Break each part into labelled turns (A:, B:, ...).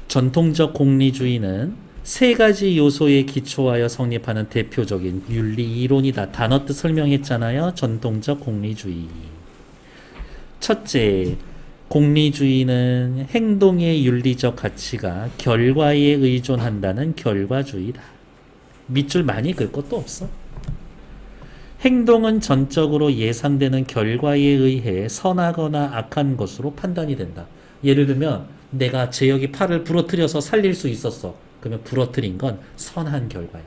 A: 전통적 공리주의는 세 가지 요소에 기초하여 성립하는 대표적인 윤리 이론이다. 단어 뜻 설명했잖아요. 전통적 공리주의. 첫째, 공리주의는 행동의 윤리적 가치가 결과에 의존한다는 결과주의다. 밑줄 많이 긁을 것도 없어. 행동은 전적으로 예상되는 결과에 의해 선하거나 악한 것으로 판단이 된다. 예를 들면 내가 제혁이 팔을 부러뜨려서 살릴 수 있었어. 그러면 부러뜨린 건 선한 결과야.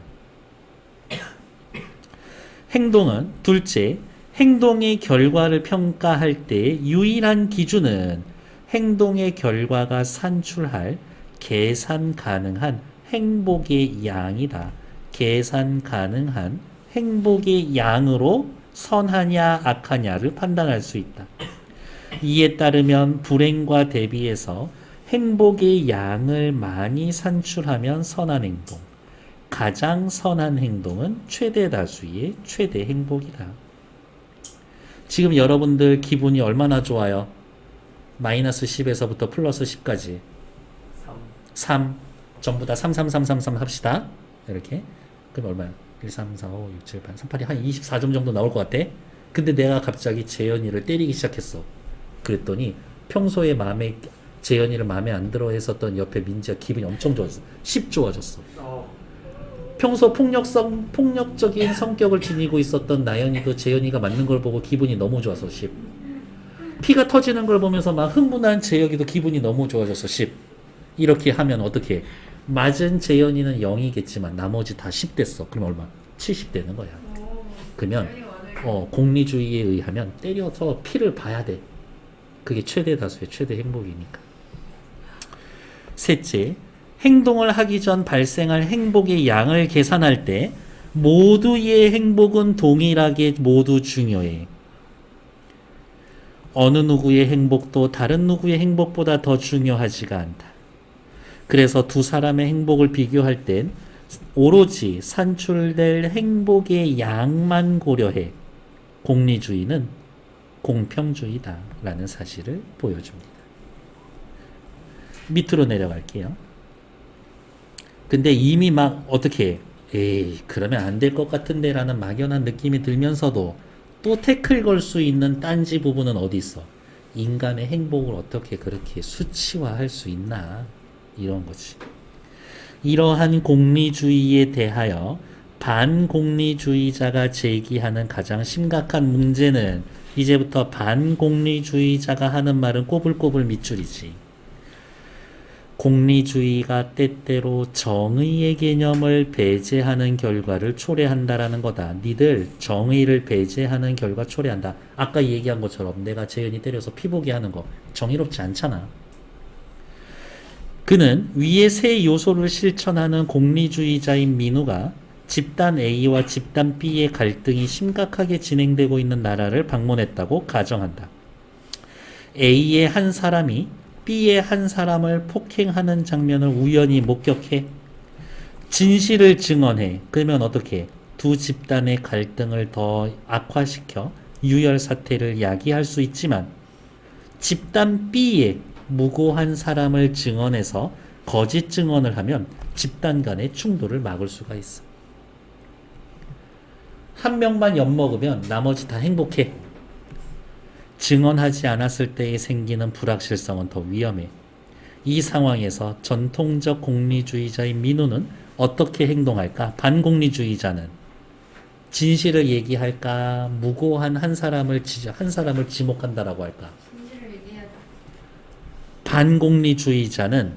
A: 행동은 둘째, 행동의 결과를 평가할 때 유일한 기준은 행동의 결과가 산출할 계산 가능한 행복의 양이다. 계산 가능한 행복의 양으로 선하냐 악하냐를 판단할 수 있다. 이에 따르면 불행과 대비해서 행복의 양을 많이 산출하면 선한 행동, 가장 선한 행동은 최대 다수의 최대 행복이다. 지금 여러분들 기분이 얼마나 좋아요? 마이너스 10에서부터 플러스 10까지 3 전부 다 3, 3, 3, 3, 3 합시다. 이렇게. 그럼 얼마야? 1, 3, 4, 5, 6, 7, 8, 3, 8이 한 24점 정도 나올 것 같아. 근데 내가 갑자기 재현이를 때리기 시작했어. 그랬더니 평소에 재현이를 마음에 안 들어 했었던 옆에 민지가 기분이 엄청 좋아졌어. 10 좋아졌어. 평소 폭력적인 성격을 지니고 있었던 나연이도 재현이가 맞는 걸 보고 기분이 너무 좋아서 10. 피가 터지는 걸 보면서 막 흥분한 재혁이도 기분이 너무 좋아져서 10. 이렇게 하면 어떻게? 맞은 재현이는 0이겠지만 나머지 다 10 됐어. 그럼 얼마? 70 되는 거야. 그러면 공리주의에 의하면 때려서 피를 봐야 돼. 그게 최대 다수의 최대 행복이니까. 셋째, 행동을 하기 전 발생할 행복의 양을 계산할 때 모두의 행복은 동일하게 모두 중요해. 어느 누구의 행복도 다른 누구의 행복보다 더 중요하지가 않다. 그래서 두 사람의 행복을 비교할 땐 오로지 산출될 행복의 양만 고려해 공리주의는 공평주의다 라는 사실을 보여줍니다. 밑으로 내려갈게요. 근데 이미 막 어떻게 그러면 안 될 것 같은데 라는 막연한 느낌이 들면서도 또 태클 걸 수 있는 딴지 부분은 어디 있어? 인간의 행복을 어떻게 그렇게 수치화할 수 있나? 이런 거지. 이러한 공리주의에 대하여 반공리주의자가 제기하는 가장 심각한 문제는 이제부터 반공리주의자가 하는 말은 꼬불꼬불 밑줄이지. 공리주의가 때때로 정의의 개념을 배제하는 결과를 초래한다라는 거다. 니들 정의를 배제하는 결과 초래한다. 아까 얘기한 것처럼 내가 재현이 때려서 피보게 하는 거 정의롭지 않잖아. 그는 위의 세 요소를 실천하는 공리주의자인 민우가 집단 A와 집단 B의 갈등이 심각하게 진행되고 있는 나라를 방문했다고 가정한다. A의 한 사람이 B의 한 사람을 폭행하는 장면을 우연히 목격해 진실을 증언해. 그러면 어떻게? 두 집단의 갈등을 더 악화시켜 유혈 사태를 야기할 수 있지만 집단 B의 무고한 사람을 증언해서 거짓 증언을 하면 집단 간의 충돌을 막을 수가 있어. 한 명만 엿먹으면 나머지 다 행복해. 증언하지 않았을 때에 생기는 불확실성은 더 위험해. 이 상황에서 전통적 공리주의자인 민우는 어떻게 행동할까? 반공리주의자는 진실을 얘기할까? 무고한 한 사람을 지목한다라고 할까?
B: 진실을 얘기해야죠.
A: 반공리주의자는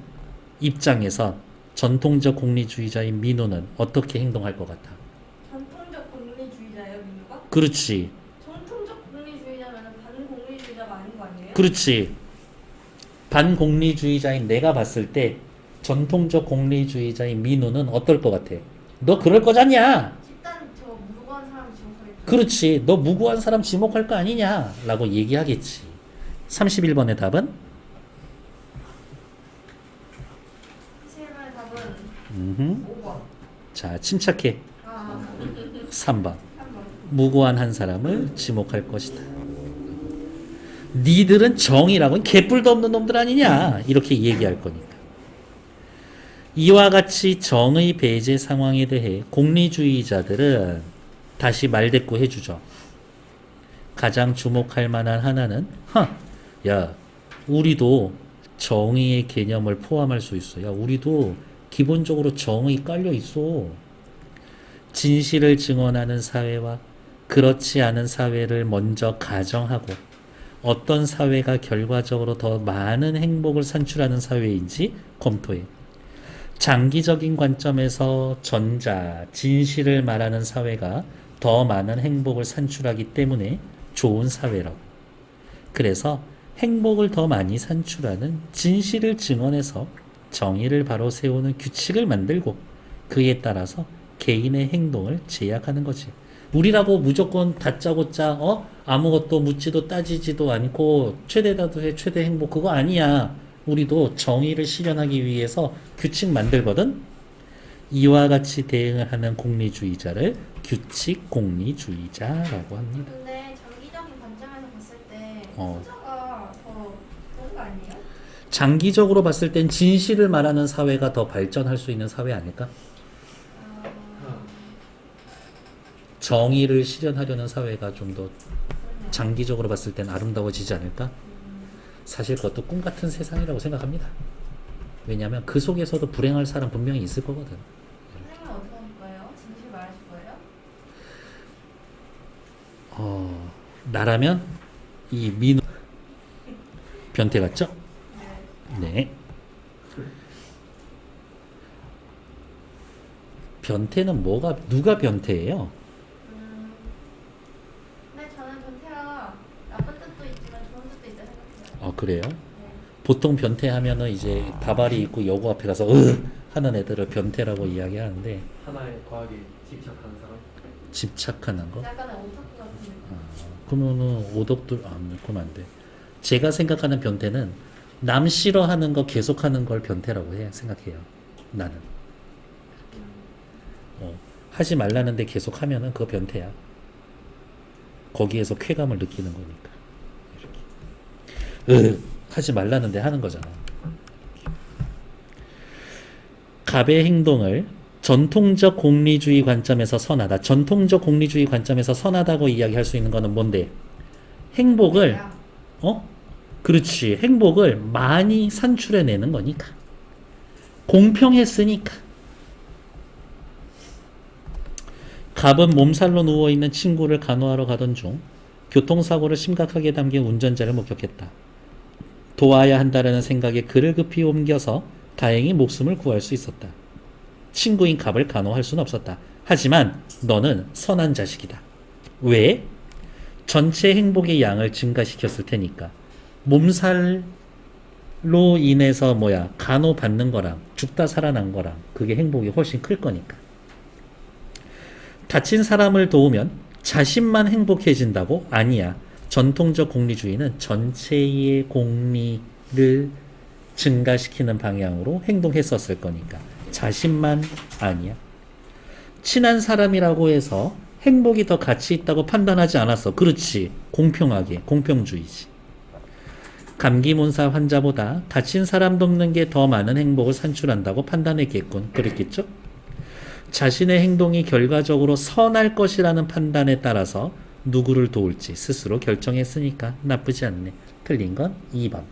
A: 입장에서 전통적 공리주의자인 민우는 어떻게 행동할 것 같아?
B: 전통적 공리주의자예요, 민우가?
A: 그렇지.
B: 전통적 공리주의자면 반공리주의자가 아닌 거 아니에요?
A: 그렇지. 반공리주의자인 내가 봤을 때 전통적 공리주의자인 민우는 어떨 것 같아? 너 그럴 거잖냐?
B: 집단 저 무고한 사람 지목하겠죠.
A: 그렇지. 너 무고한 사람 지목할 거 아니냐? 라고 얘기하겠지. 31번의 답은?
B: 7번의 답은 5번.
A: 자, 침착해. 3번.
B: 3번.
A: 무고한 한 사람을 지목할 것이다. 니들은 정의라고는 개뿔도 없는 놈들 아니냐? 이렇게 얘기할 거니까. 이와 같이 정의 배제 상황에 대해 공리주의자들은 다시 말대꾸 해주죠. 가장 주목할 만한 하나는 야 우리도 정의의 개념을 포함할 수 있어. 야 우리도 기본적으로 정의 깔려 있어. 진실을 증언하는 사회와 그렇지 않은 사회를 먼저 가정하고 어떤 사회가 결과적으로 더 많은 행복을 산출하는 사회인지 검토해. 장기적인 관점에서 전자, 진실을 말하는 사회가 더 많은 행복을 산출하기 때문에 좋은 사회라고. 그래서 행복을 더 많이 산출하는 진실을 증언해서 정의를 바로 세우는 규칙을 만들고 그에 따라서 개인의 행동을 제약하는 거지. 우리라고 무조건 다짜고짜 아무것도 묻지도 따지지도 않고 최대다도의 최대 행복 그거 아니야. 우리도 정의를 실현하기 위해서 규칙 만들거든. 이와 같이 대응을 하는 공리주의자를 규칙 공리주의자라고 합니다.
B: 근데 장기적인 관점에서 봤을 때
A: 어.
B: 후자가 더 좋은 거 아니에요?
A: 장기적으로 봤을 땐 진실을 말하는 사회가 더 발전할 수 있는 사회 아닐까? 정의를 실현하려는 사회가 좀 더 장기적으로 봤을 땐 아름다워지지 않을까? 사실 그것도 꿈 같은 세상이라고 생각합니다. 왜냐하면 그 속에서도 불행할 사람 분명히 있을 거거든.
B: 선생님은 어떻게 할 거예요? 진실 말하실 거예요?
A: 나라면 이 민우 변태 같죠? 네. 변태는 누가 변태예요?
B: 근데 저는 변태가 나쁜 뜻도 있지만 좋은 뜻도 있다 생각해요.
A: 그래요?
B: 네.
A: 보통 변태하면은 이제 다발이 있고 여고 앞에 가서 하는 애들을 변태라고 이야기하는데
C: 하나의 과학에 집착하는 사람?
A: 집착하는 거?
B: 약간의 오타쿠 같은 느낌.
A: 그러면은 오덕들 그러면 안 돼. 제가 생각하는 변태는 남 싫어하는 거 계속하는 걸 변태라고 생각해요. 나는. 하지 말라는데 계속 하면은 그거 변태야. 거기에서 쾌감을 느끼는 거니까. 이렇게. 하지 말라는데 하는 거잖아. 갑의 행동을 전통적 공리주의 관점에서 선하다. 전통적 공리주의 관점에서 선하다고 이야기할 수 있는 거는 뭔데? 행복을 그렇지. 행복을 많이 산출해내는 거니까. 공평했으니까. 갑은 몸살로 누워있는 친구를 간호하러 가던 중 교통사고를 심각하게 담긴 운전자를 목격했다. 도와야 한다라는 생각에 그를 급히 옮겨서 다행히 목숨을 구할 수 있었다. 친구인 갑을 간호할 수는 없었다. 하지만 너는 선한 자식이다. 왜? 전체 행복의 양을 증가시켰을 테니까. 몸살로 인해서 간호받는 거랑 죽다 살아난 거랑 그게 행복이 훨씬 클 거니까. 다친 사람을 도우면 자신만 행복해진다고? 아니야. 전통적 공리주의는 전체의 공리를 증가시키는 방향으로 행동했었을 거니까. 자신만 아니야. 친한 사람이라고 해서 행복이 더 가치 있다고 판단하지 않았어. 그렇지. 공평하게. 공평주의지. 감기 몸살 환자보다 다친 사람 돕는 게 더 많은 행복을 산출한다고 판단했겠군. 그랬겠죠? 자신의 행동이 결과적으로 선할 것이라는 판단에 따라서 누구를 도울지 스스로 결정했으니까 나쁘지 않네. 틀린 건 2번.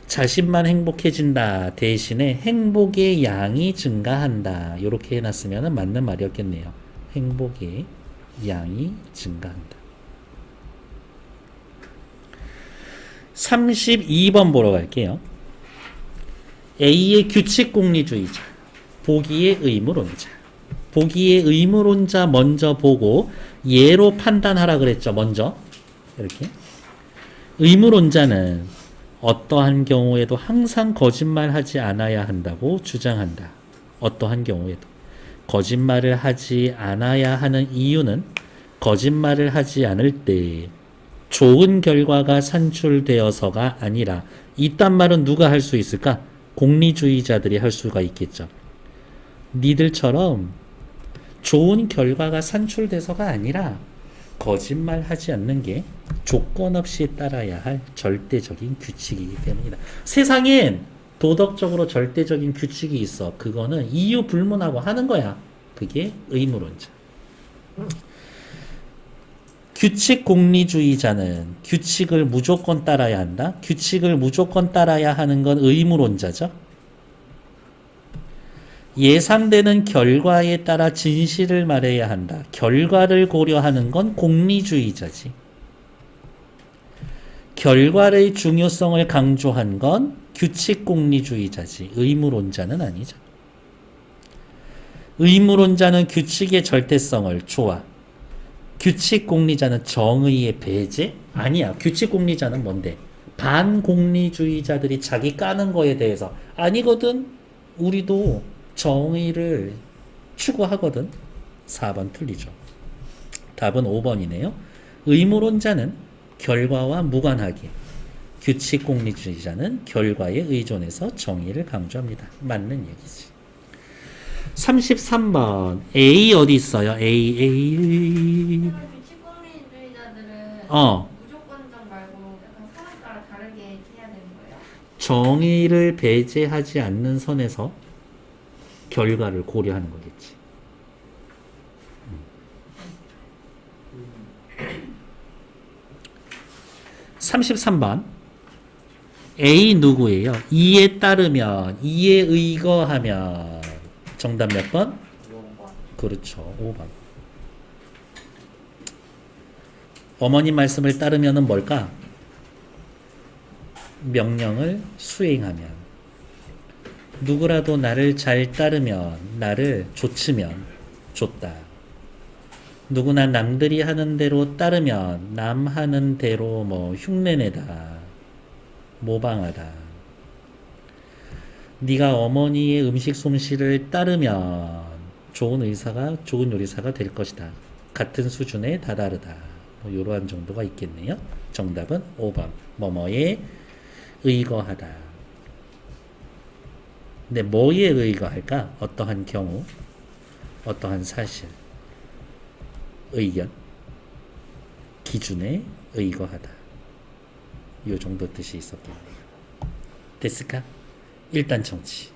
A: 자신만 행복해진다 대신에 행복의 양이 증가한다. 이렇게 해놨으면 맞는 말이었겠네요. 행복의 양이 증가한다. 32번 보러 갈게요. A의 규칙 공리주의자, 보기의 의무론자. 보기의 의무론자 먼저 보고 예로 판단하라 그랬죠. 먼저 이렇게. 의무론자는 어떠한 경우에도 항상 거짓말하지 않아야 한다고 주장한다. 어떠한 경우에도. 거짓말을 하지 않아야 하는 이유는 거짓말을 하지 않을 때 좋은 결과가 산출되어서가 아니라, 이딴 말은 누가 할 수 있을까? 공리주의자들이 할 수가 있겠죠. 니들처럼 좋은 결과가 산출돼서가 아니라 거짓말하지 않는 게 조건 없이 따라야 할 절대적인 규칙이기 때문이다. 세상엔 도덕적으로 절대적인 규칙이 있어. 그거는 이유 불문하고 하는 거야. 그게 의무론자. 규칙 공리주의자는 규칙을 무조건 따라야 한다. 규칙을 무조건 따라야 하는 건 의무론자죠. 예상되는 결과에 따라 진실을 말해야 한다. 결과를 고려하는 건 공리주의자지. 결과의 중요성을 강조한 건 규칙 공리주의자지. 의무론자는 아니죠. 의무론자는 규칙의 절대성을 좋아. 규칙 공리자는 정의의 배제? 아니야. 규칙 공리자는 뭔데? 반공리주의자들이 자기 까는 거에 대해서 아니거든. 우리도 정의를 추구하거든. 4번 틀리죠. 답은 5번이네요. 의무론자는 결과와 무관하게, 규칙 공리주의자는 결과에 의존해서 정의를 강조합니다. 맞는 얘기지. 33번 A 어디 있어요? A.
B: 그러면 규칙공리주의자들은 무조건적 말고 약간 사람 따라 다르게 해야 되는 거예요?
A: 정의를 배제하지 않는 선에서 결과를 고려하는 거겠지. 33번 A 누구예요? 이에 따르면, 이에 의거하면. 정답 몇 번?
B: 5번.
A: 그렇죠. 5번. 어머님 말씀을 따르면은 뭘까? 명령을 수행하면. 누구라도 나를 잘 따르면, 나를 좇으면 좋다. 누구나 남들이 하는 대로 따르면 남 하는 대로 뭐 흉내내다, 모방하다. 네가 어머니의 음식 솜씨를 따르면 좋은 의사가, 좋은 요리사가 될 것이다. 같은 수준에 다다르다. 뭐 이러한 정도가 있겠네요. 정답은 5번. 뭐뭐에 의거하다. 근데 뭐에 의거할까? 어떠한 경우, 어떠한 사실, 의견, 기준에 의거하다. 요 정도 뜻이 있었겠네요. 됐을까? 일단 정치.